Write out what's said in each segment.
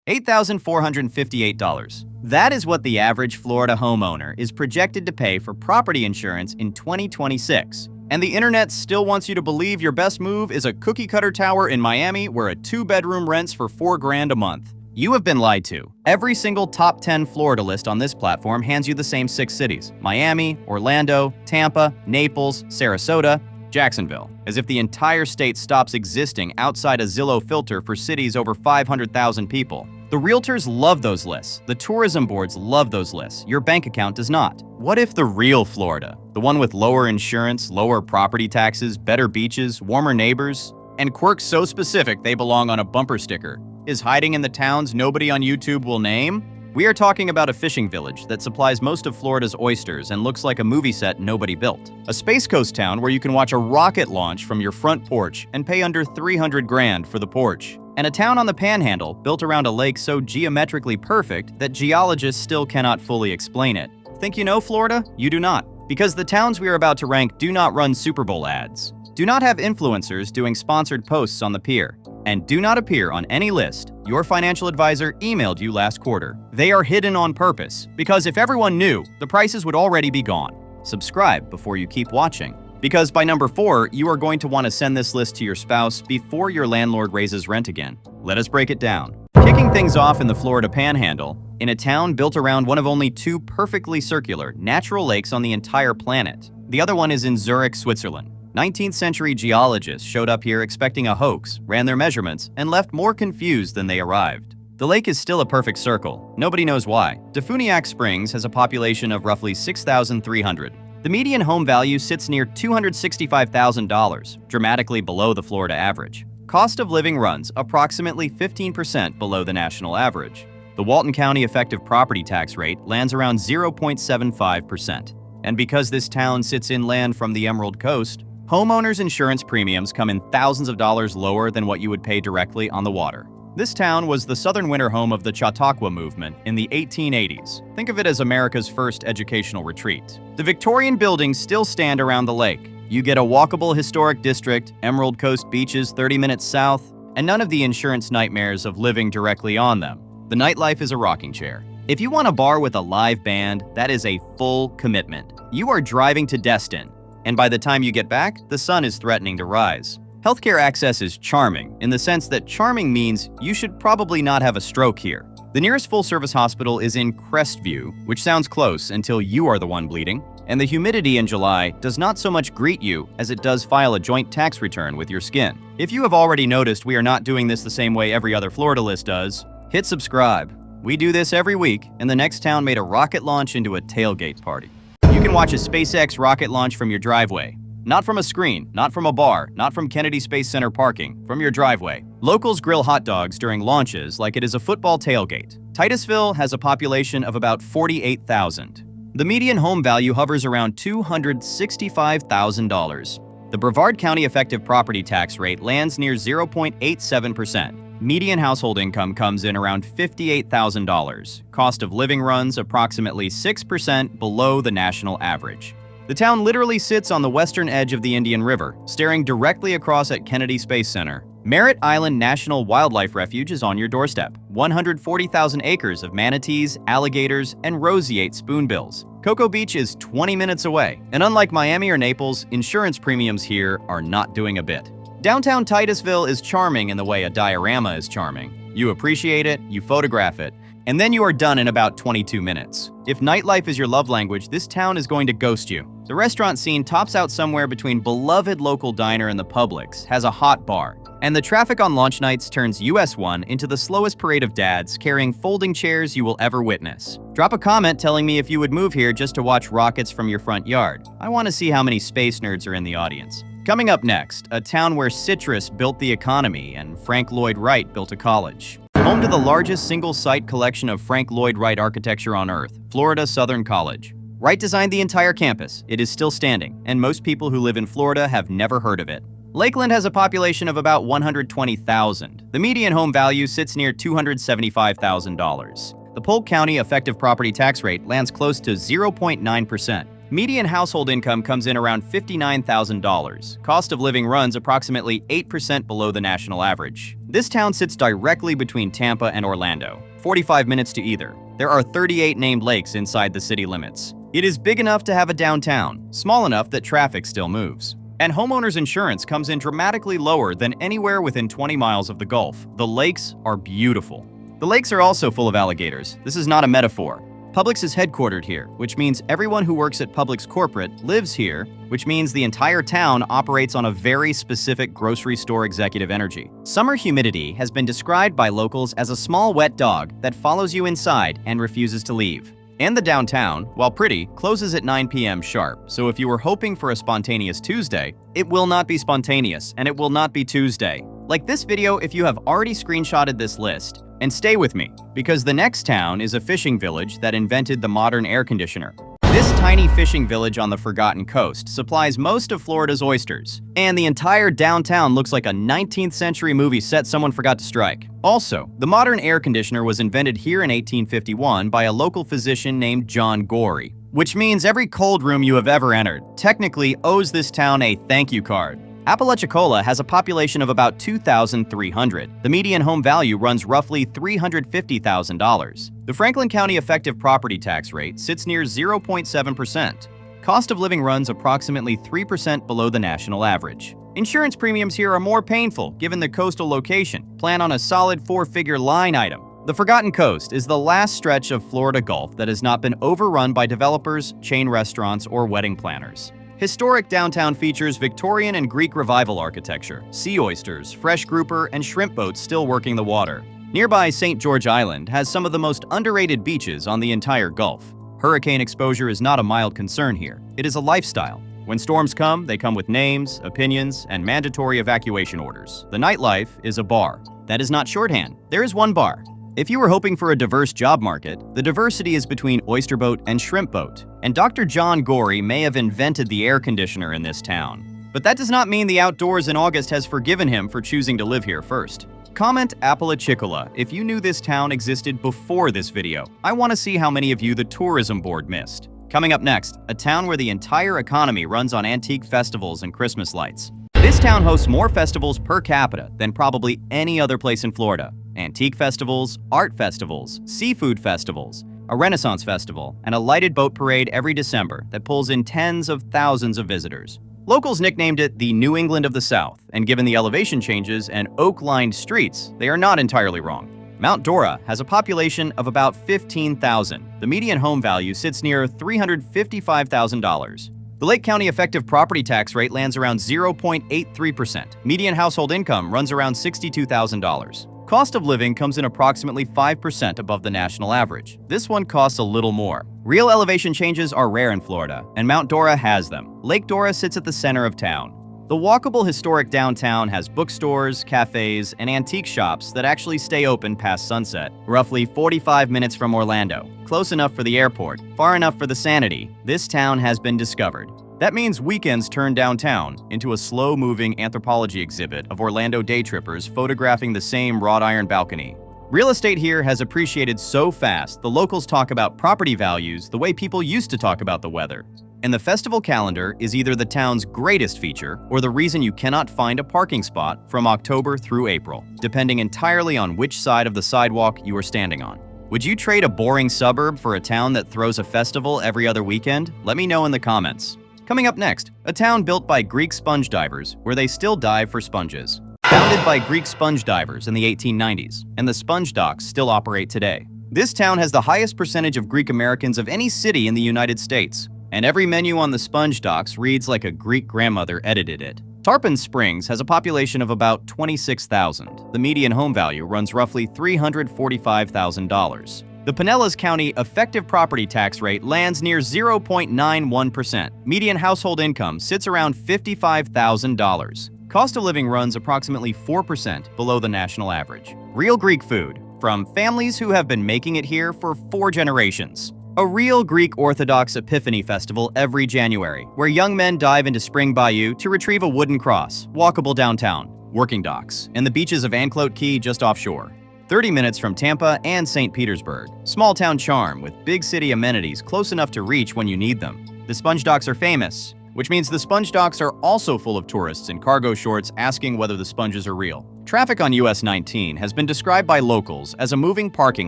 $8,458. That is what the average Florida homeowner is projected to pay for property insurance in 2026. And the internet still wants you to believe your best move is a cookie-cutter tower in Miami where a 2-bedroom rents for $4,000 a month. You have been lied to. Every single top 10 Florida list on this platform hands you the same 6 cities: Miami, Orlando, Tampa, Naples, Sarasota, Jacksonville, as if the entire state stops existing outside a Zillow filter for cities over 500,000 people. The realtors love those lists. The tourism boards love those lists. Your bank account does not. What if the real Florida, the one with lower insurance, lower property taxes, better beaches, warmer neighbors, and quirks so specific they belong on a bumper sticker, is hiding in the towns nobody on YouTube will name? We are talking about a fishing village that supplies most of Florida's oysters and looks like a movie set nobody built. A Space Coast town where you can watch a rocket launch from your front porch and pay under $300,000 for the porch. And a town on the Panhandle built around a lake so geometrically perfect that geologists still cannot fully explain it. Think you know Florida? You do not. Because the towns we are about to rank do not run Super Bowl ads, do not have influencers doing sponsored posts on the pier, and do not appear on any list your financial advisor emailed you last quarter. They are hidden on purpose, because if everyone knew, the prices would already be gone. Subscribe before you keep watching, because by number 4, you are going to want to send this list to your spouse before your landlord raises rent again. Let us break it down. Kicking things off in the Florida Panhandle, in a town built around one of only 2 perfectly circular, natural lakes on the entire planet. The other one is in Zurich, Switzerland. 19th century geologists showed up here expecting a hoax, ran their measurements, and left more confused than they arrived. The lake is still a perfect circle. Nobody knows why. DeFuniak Springs has a population of roughly 6,300. The median home value sits near $265,000, dramatically below the Florida average. Cost of living runs approximately 15% below the national average. The Walton County effective property tax rate lands around 0.75%. And because this town sits inland from the Emerald Coast, homeowners' insurance premiums come in thousands of dollars lower than what you would pay directly on the water. This town was the southern winter home of the Chautauqua movement in the 1880s. Think of it as America's first educational retreat. The Victorian buildings still stand around the lake. You get a walkable historic district, Emerald Coast beaches 30 minutes south, and none of the insurance nightmares of living directly on them. The nightlife is a rocking chair. If you want a bar with a live band, that is a full commitment. You are driving to Destin, and by the time you get back, the sun is threatening to rise. Healthcare access is charming, in the sense that charming means you should probably not have a stroke here. The nearest full-service hospital is in Crestview, which sounds close until you are the one bleeding, and the humidity in July does not so much greet you as it does file a joint tax return with your skin. If you have already noticed we are not doing this the same way every other Florida list does, hit subscribe. We do this every week, and the next town made a rocket launch into a tailgate party. You can watch a SpaceX rocket launch from your driveway. Not from a screen, not from a bar, not from Kennedy Space Center parking, from your driveway. Locals grill hot dogs during launches like it is a football tailgate. Titusville has a population of about 48,000. The median home value hovers around $265,000. The Brevard County effective property tax rate lands near 0.87%. Median household income comes in around $58,000. Cost of living runs approximately 6% below the national average. The town literally sits on the western edge of the Indian River, staring directly across at Kennedy Space Center. Merritt Island National Wildlife Refuge is on your doorstep. 140,000 acres of manatees, alligators, and roseate spoonbills. Cocoa Beach is 20 minutes away, and unlike Miami or Naples, insurance premiums here are not doing a bit. Downtown Titusville is charming in the way a diorama is charming. You appreciate it, you photograph it, and then you are done in about 22 minutes. If nightlife is your love language, this town is going to ghost you. The restaurant scene tops out somewhere between beloved local diner and the Publix, has a hot bar, and the traffic on launch nights turns US 1 into the slowest parade of dads carrying folding chairs you will ever witness. Drop a comment telling me if you would move here just to watch rockets from your front yard. I want to see how many space nerds are in the audience. Coming up next, a town where citrus built the economy and Frank Lloyd Wright built a college. Home to the largest single-site collection of Frank Lloyd Wright architecture on Earth, Florida Southern College. Wright designed the entire campus. It is still standing, and most people who live in Florida have never heard of it. Lakeland has a population of about 120,000. The median home value sits near $275,000. The Polk County effective property tax rate lands close to 0.9%. Median household income comes in around $59,000. Cost of living runs approximately 8% below the national average. This town sits directly between Tampa and Orlando, 45 minutes to either. There are 38 named lakes inside the city limits. It is big enough to have a downtown, small enough that traffic still moves. And homeowners insurance comes in dramatically lower than anywhere within 20 miles of the Gulf. The lakes are beautiful. The lakes are also full of alligators. This is not a metaphor. Publix is headquartered here, which means everyone who works at Publix corporate lives here, which means the entire town operates on a very specific grocery store executive energy. Summer humidity has been described by locals as a small wet dog that follows you inside and refuses to leave. And the downtown, while pretty, closes at 9 p.m. sharp, so if you were hoping for a spontaneous Tuesday, it will not be spontaneous, and it will not be Tuesday. Like this video if you have already screenshotted this list. And stay with me, because the next town is a fishing village that invented the modern air conditioner. This tiny fishing village on the Forgotten Coast supplies most of Florida's oysters, and the entire downtown looks like a 19th century movie set someone forgot to strike. Also, the modern air conditioner was invented here in 1851 by a local physician named John Gorey, which means every cold room you have ever entered technically owes this town a thank you card. Apalachicola has a population of about 2,300. The median home value runs roughly $350,000. The Franklin County effective property tax rate sits near 0.7%. Cost of living runs approximately 3% below the national average. Insurance premiums here are more painful given the coastal location. Plan on a solid 4-figure line item. The Forgotten Coast is the last stretch of Florida Gulf that has not been overrun by developers, chain restaurants, or wedding planners. Historic downtown features Victorian and Greek Revival architecture, sea oysters, fresh grouper, and shrimp boats still working the water. Nearby St. George Island has some of the most underrated beaches on the entire Gulf. Hurricane exposure is not a mild concern here. It is a lifestyle. When storms come, they come with names, opinions, and mandatory evacuation orders. The nightlife is a bar. That is not shorthand. There is one bar. If you were hoping for a diverse job market, the diversity is between oyster boat and shrimp boat. And Dr. John Gorey may have invented the air conditioner in this town. But that does not mean the outdoors in August has forgiven him for choosing to live here first. Comment Apalachicola if you knew this town existed before this video. I want to see how many of you the tourism board missed. Coming up next, a town where the entire economy runs on antique festivals and Christmas lights. This town hosts more festivals per capita than probably any other place in Florida. Antique festivals, art festivals, seafood festivals, a Renaissance festival, and a lighted boat parade every December that pulls in tens of thousands of visitors. Locals nicknamed it the New England of the South, and given the elevation changes and oak-lined streets, they are not entirely wrong. Mount Dora has a population of about 15,000. The median home value sits near $355,000. The Lake County effective property tax rate lands around 0.83%. Median household income runs around $62,000. Cost of living comes in approximately 5% above the national average. This one costs a little more. Real elevation changes are rare in Florida, and Mount Dora has them. Lake Dora sits at the center of town. The walkable historic downtown has bookstores, cafes, and antique shops that actually stay open past sunset. Roughly 45 minutes from Orlando. Close enough for the airport, far enough for the sanity. This town has been discovered. That means weekends turn downtown into a slow-moving anthropology exhibit of Orlando day trippers photographing the same wrought iron balcony. Real estate here has appreciated so fast, the locals talk about property values the way people used to talk about the weather. And the festival calendar is either the town's greatest feature or the reason you cannot find a parking spot from October through April, depending entirely on which side of the sidewalk you are standing on. Would you trade a boring suburb for a town that throws a festival every other weekend? Let me know in the comments. Coming up next, a town built by Greek sponge divers where they still dive for sponges. Founded by Greek sponge divers in the 1890s, and the sponge docks still operate today. This town has the highest percentage of Greek Americans of any city in the United States, and every menu on the sponge docks reads like a Greek grandmother edited it. Tarpon Springs has a population of about 26,000. The median home value runs roughly $345,000. The Pinellas County effective property tax rate lands near 0.91%. Median household income sits around $55,000. Cost of living runs approximately 4% below the national average. Real Greek food, from families who have been making it here for 4 generations. A real Greek Orthodox Epiphany festival every January, where young men dive into Spring Bayou to retrieve a wooden cross, walkable downtown, working docks, and the beaches of Anclote Key just offshore. 30 minutes from Tampa and St. Petersburg. Small town charm with big city amenities close enough to reach when you need them. The sponge docks are famous, which means the sponge docks are also full of tourists in cargo shorts asking whether the sponges are real. Traffic on US 19 has been described by locals as a moving parking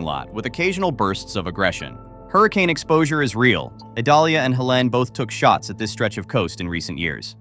lot with occasional bursts of aggression. Hurricane exposure is real. Idalia and Helene both took shots at this stretch of coast in recent years.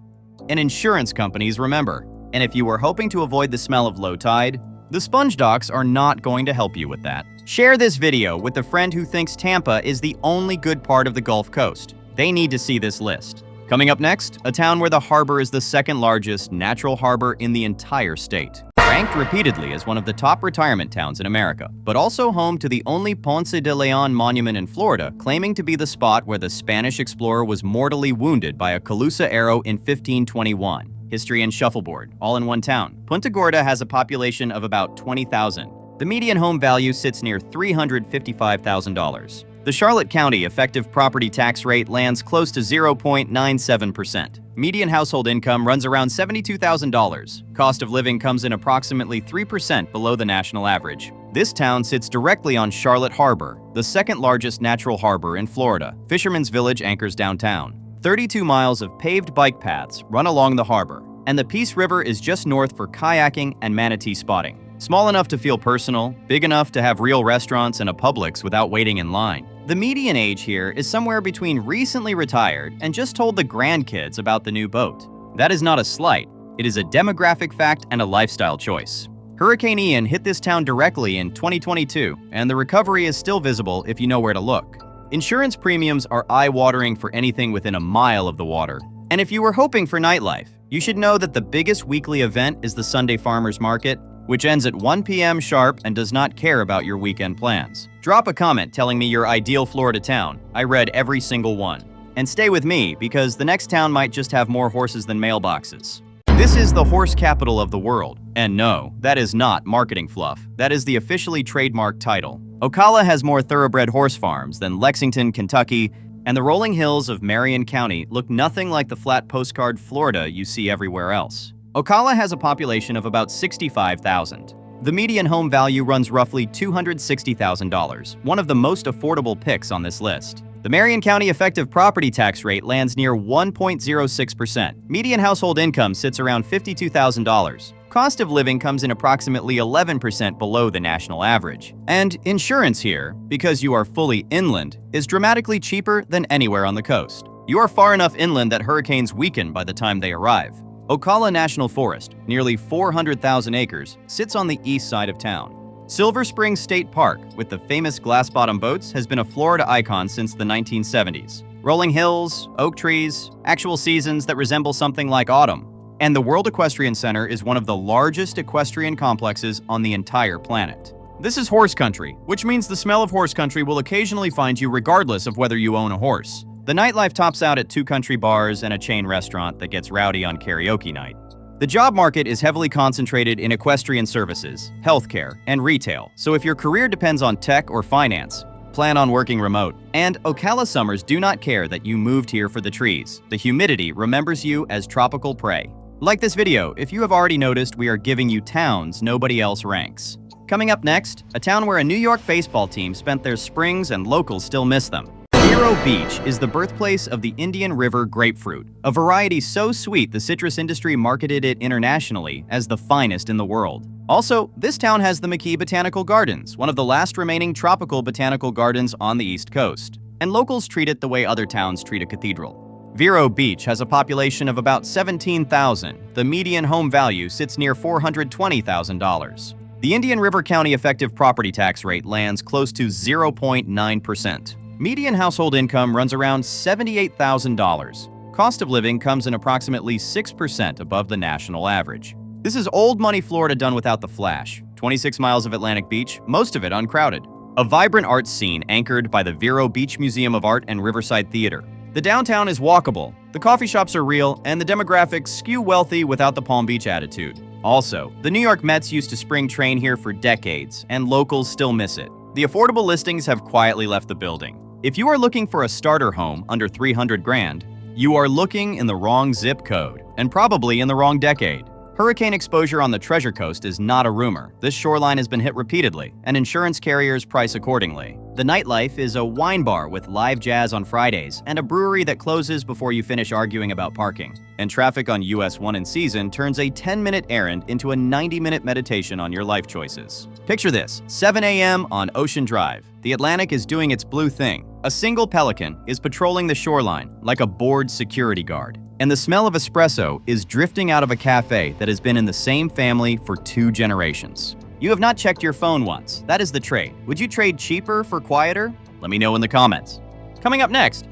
And insurance companies remember. And if you were hoping to avoid the smell of low tide, the sponge docks are not going to help you with that. Share this video with a friend who thinks Tampa is the only good part of the Gulf Coast. They need to see this list. Coming up next, a town where the harbor is the second largest natural harbor in the entire state. Ranked repeatedly as one of the top retirement towns in America, but also home to the only Ponce de Leon monument in Florida, claiming to be the spot where the Spanish explorer was mortally wounded by a Calusa arrow in 1521. History and shuffleboard, all in one town. Punta Gorda has a population of about 20,000. The median home value sits near $355,000. The Charlotte County effective property tax rate lands close to 0.97%. Median household income runs around $72,000. Cost of living comes in approximately 3% below the national average. This town sits directly on Charlotte Harbor, the second largest natural harbor in Florida. Fisherman's Village anchors downtown. 32 miles of paved bike paths run along the harbor, and the Peace River is just north for kayaking and manatee spotting. Small enough to feel personal, big enough to have real restaurants and a Publix without waiting in line. The median age here is somewhere between recently retired and just told the grandkids about the new boat. That is not a slight. It is a demographic fact and a lifestyle choice. Hurricane Ian hit this town directly in 2022, and the recovery is still visible if you know where to look. Insurance premiums are eye-watering for anything within a mile of the water. And if you were hoping for nightlife, you should know that the biggest weekly event is the Sunday Farmers Market, which ends at 1 p.m. sharp and does not care about your weekend plans. Drop a comment telling me your ideal Florida town. I read every single one. And stay with me, because the next town might just have more horses than mailboxes. This is the horse capital of the world. And no, that is not marketing fluff. That is the officially trademarked title. Ocala has more thoroughbred horse farms than Lexington, Kentucky, and the rolling hills of Marion County look nothing like the flat postcard Florida you see everywhere else. Ocala has a population of about 65,000. The median home value runs roughly $260,000, one of the most affordable picks on this list. The Marion County effective property tax rate lands near 1.06%. Median household income sits around $52,000. Cost of living comes in approximately 11% below the national average. And insurance here, because you are fully inland, is dramatically cheaper than anywhere on the coast. You are far enough inland that hurricanes weaken by the time they arrive. Ocala National Forest, nearly 400,000 acres, sits on the east side of town. Silver Springs State Park, with the famous glass-bottom boats, has been a Florida icon since the 1970s. Rolling hills, oak trees, actual seasons that resemble something like autumn. And the World Equestrian Center is one of the largest equestrian complexes on the entire planet. This is horse country, which means the smell of horse country will occasionally find you regardless of whether you own a horse. The nightlife tops out at 2 country bars and a chain restaurant that gets rowdy on karaoke night. The job market is heavily concentrated in equestrian services, healthcare, and retail, so if your career depends on tech or finance, plan on working remote. And Ocala summers do not care that you moved here for the trees. The humidity remembers you as tropical prey. Like this video if you have already noticed we are giving you towns nobody else ranks. Coming up next, a town where a New York baseball team spent their springs and locals still miss them. Vero Beach is the birthplace of the Indian River grapefruit, a variety so sweet the citrus industry marketed it internationally as the finest in the world. Also, this town has the McKee Botanical Gardens, one of the last remaining tropical botanical gardens on the East Coast. And locals treat it the way other towns treat a cathedral. Vero Beach has a population of about 17,000. The median home value sits near $420,000. The Indian River County effective property tax rate lands close to 0.9%. Median household income runs around $78,000. Cost of living comes in approximately 6% above the national average. This is old money Florida done without the flash. 26 miles of Atlantic Beach, most of it uncrowded. A vibrant arts scene anchored by the Vero Beach Museum of Art and Riverside Theater. The downtown is walkable, the coffee shops are real, and the demographics skew wealthy without the Palm Beach attitude. Also, the New York Mets used to spring train here for decades, and locals still miss it. The affordable listings have quietly left the building. If you are looking for a starter home under 300 grand, you are looking in the wrong zip code, and probably in the wrong decade. Hurricane exposure on the Treasure Coast is not a rumor. This shoreline has been hit repeatedly, and insurance carriers price accordingly. The nightlife is a wine bar with live jazz on Fridays and a brewery that closes before you finish arguing about parking. And traffic on US 1 in season turns a 10-minute errand into a 90-minute meditation on your life choices. Picture this: 7 a.m. on Ocean Drive. The Atlantic is doing its blue thing. A single pelican is patrolling the shoreline like a bored security guard. And the smell of espresso is drifting out of a cafe that has been in the same family for 2 generations. You have not checked your phone once. That is the trade. Would you trade cheaper for quieter? Let me know in the comments. Coming up next,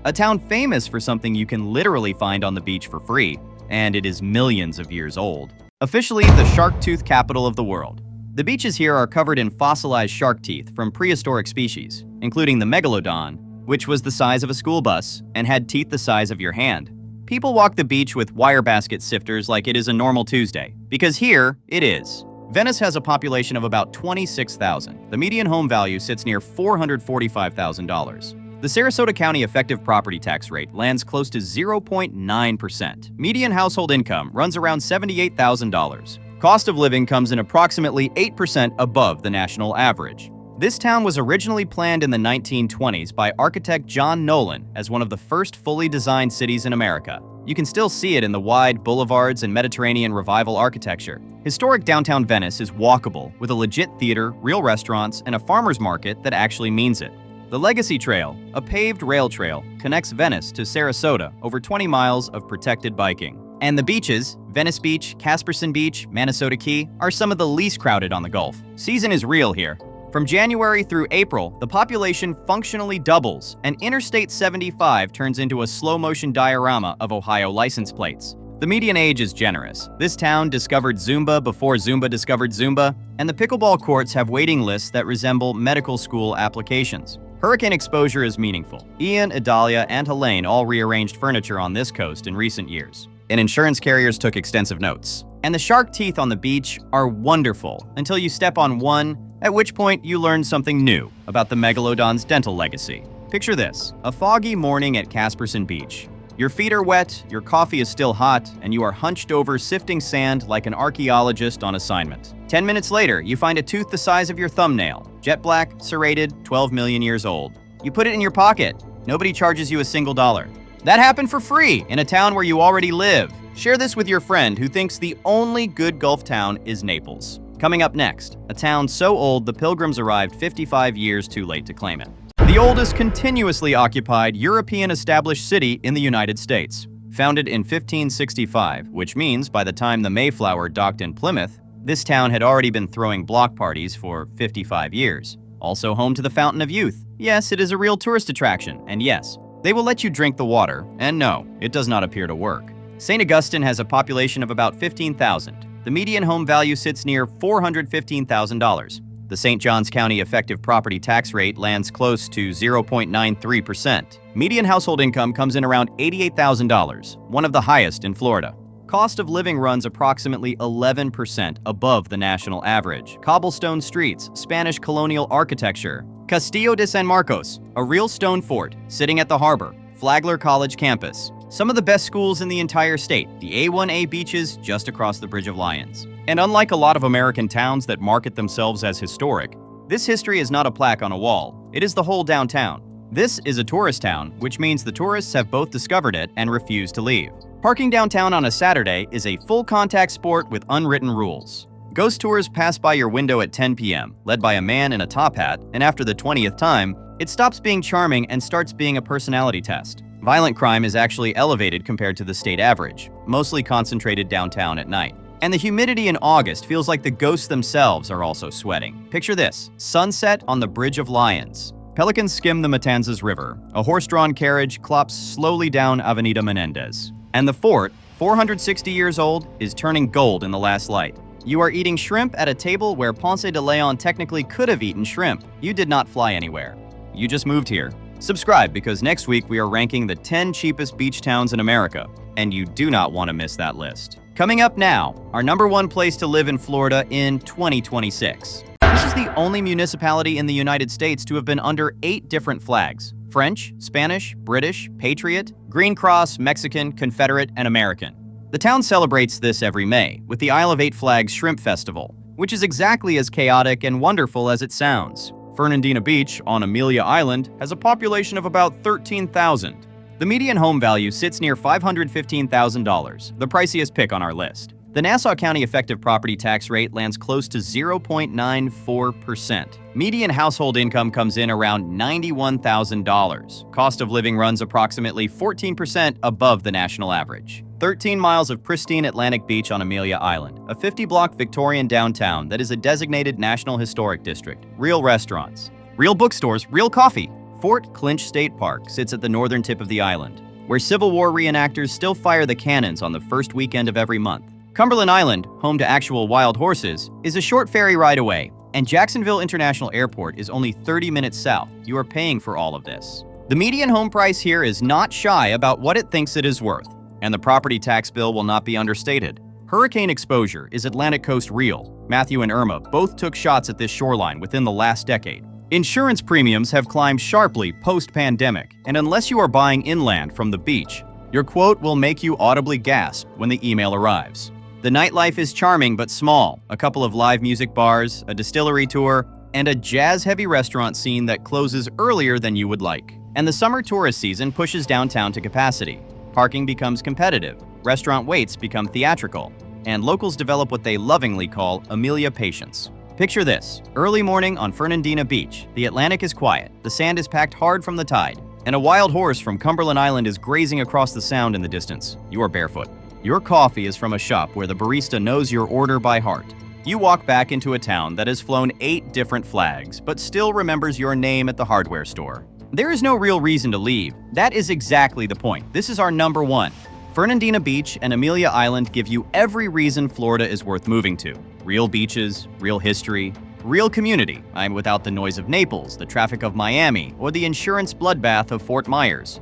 a town famous for something you can literally find on the beach for free, and it is millions of years old. Officially the shark tooth capital of the world. The beaches here are covered in fossilized shark teeth from prehistoric species, including the megalodon, which was the size of a school bus and had teeth the size of your hand. People walk the beach with wire basket sifters like it is a normal Tuesday, because here it is. Venice has a population of about 26,000. The median home value sits near $445,000. The Sarasota County effective property tax rate lands close to 0.9%. Median household income runs around $78,000. Cost of living comes in approximately 8% above the national average. This town was originally planned in the 1920s by architect John Nolan as one of the first fully designed cities in America. You can still see it in the wide boulevards and Mediterranean revival architecture. Historic downtown Venice is walkable, with a legit theater, real restaurants, and a farmer's market that actually means it. The Legacy Trail, a paved rail trail, connects Venice to Sarasota over 20 miles of protected biking. And the beaches, Venice Beach, Casperson Beach, Manasota Key, are some of the least crowded on the Gulf. Season is real here. From January through April, the population functionally doubles, and Interstate 75 turns into a slow-motion diorama of Ohio license plates. The median age is generous. This town discovered Zumba before Zumba discovered Zumba, and the pickleball courts have waiting lists that resemble medical school applications. Hurricane exposure is meaningful. Ian, Idalia, and Helene all rearranged furniture on this coast in recent years, and insurance carriers took extensive notes. And the shark teeth on the beach are wonderful until you step on one, at which point you learn something new about the megalodon's dental legacy. Picture this: a foggy morning at Casperson Beach. Your feet are wet, your coffee is still hot, and you are hunched over sifting sand like an archaeologist on assignment. 10 minutes later, you find a tooth the size of your thumbnail, jet black, serrated, 12 million years old. You put it in your pocket. Nobody charges you a single dollar. That happened for free in a town where you already live. Share this with your friend who thinks the only good Gulf town is Naples. Coming up next, a town so old the Pilgrims arrived 55 years too late to claim it. The oldest continuously occupied European established city in the United States. Founded in 1565, which means by the time the Mayflower docked in Plymouth, this town had already been throwing block parties for 55 years. Also home to the Fountain of Youth. Yes, it is a real tourist attraction, and yes, they will let you drink the water, and no, it does not appear to work. St. Augustine has a population of about 15,000. The median home value sits near $415,000. The St. Johns County effective property tax rate lands close to 0.93%. Median household income comes in around $88,000, one of the highest in Florida. Cost of living runs approximately 11% above the national average. Cobblestone streets, Spanish colonial architecture. Castillo de San Marcos, a real stone fort sitting at the harbor. Flagler College campus. Some of the best schools in the entire state, the A1A beaches just across the Bridge of Lions. And unlike a lot of American towns that market themselves as historic, this history is not a plaque on a wall. It is the whole downtown. This is a tourist town, which means the tourists have both discovered it and refused to leave. Parking downtown on a Saturday is a full-contact sport with unwritten rules. Ghost tours pass by your window at 10 p.m., led by a man in a top hat, and after the 20th time, it stops being charming and starts being a personality test. Violent crime is actually elevated compared to the state average, mostly concentrated downtown at night. And the humidity in August feels like the ghosts themselves are also sweating. Picture this: sunset on the Bridge of Lions. Pelicans skim the Matanzas River. A horse-drawn carriage clops slowly down Avenida Menendez. And the fort, 460 years old, is turning gold in the last light. You are eating shrimp at a table where Ponce de Leon technically could have eaten shrimp. You did not fly anywhere. You just moved here. Subscribe, because next week we are ranking the 10 cheapest beach towns in America, and you do not want to miss that list. Coming up now, our #1 place to live in Florida in 2026. This is the only municipality in the United States to have been under 8 different flags: French, Spanish, British, Patriot, Green Cross, Mexican, Confederate, and American. The town celebrates this every May with the Isle of 8 Flags Shrimp Festival, which is exactly as chaotic and wonderful as it sounds. Fernandina Beach on Amelia Island has a population of about 13,000. The median home value sits near $515,000, the priciest pick on our list. The Nassau County effective property tax rate lands close to 0.94%. Median household income comes in around $91,000. Cost of living runs approximately 14% above the national average. 13 miles of pristine Atlantic Beach on Amelia Island, a 50-block Victorian downtown that is a designated National Historic District. Real restaurants, real bookstores, real coffee. Fort Clinch State Park sits at the northern tip of the island, where Civil War reenactors still fire the cannons on the first weekend of every month. Cumberland Island, home to actual wild horses, is a short ferry ride away, and Jacksonville International Airport is only 30 minutes south. You are paying for all of this. The median home price here is not shy about what it thinks it is worth, and the property tax bill will not be understated. Hurricane exposure is Atlantic coast real. Matthew and Irma both took shots at this shoreline within the last decade. Insurance premiums have climbed sharply post-pandemic, and unless you are buying inland from the beach, your quote will make you audibly gasp when the email arrives. The nightlife is charming but small. A couple of live music bars, a distillery tour, and a jazz-heavy restaurant scene that closes earlier than you would like. And the summer tourist season pushes downtown to capacity. Parking becomes competitive, restaurant waits become theatrical, and locals develop what they lovingly call Amelia patience. Picture this: early morning on Fernandina Beach. The Atlantic is quiet, the sand is packed hard from the tide, and a wild horse from Cumberland Island is grazing across the sound in the distance. You are barefoot. Your coffee is from a shop where the barista knows your order by heart. You walk back into a town that has flown 8 different flags, but still remembers your name at the hardware store. There is no real reason to leave. That is exactly the point. This is our number 1. Fernandina Beach and Amelia Island give you every reason Florida is worth moving to. Real beaches, real history, real community. I'm without the noise of Naples, the traffic of Miami, or the insurance bloodbath of Fort Myers.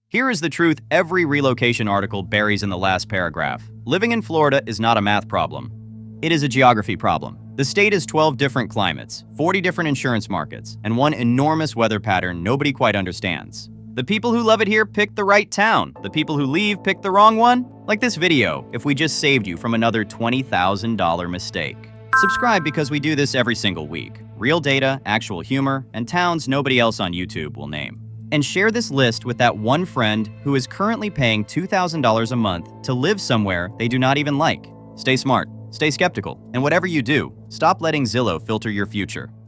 Here is the truth every relocation article buries in the last paragraph. Living in Florida is not a math problem. It is a geography problem. The state is 12 different climates, 40 different insurance markets, and one enormous weather pattern nobody quite understands. The people who love it here picked the right town. The people who leave picked the wrong one. Like this video, if we just saved you from another $20,000 mistake. Subscribe because we do this every single week. Real data, actual humor, and towns nobody else on YouTube will name. And share this list with that one friend who is currently paying $2,000 a month to live somewhere they do not even like. Stay smart, stay skeptical, and whatever you do, stop letting Zillow filter your future.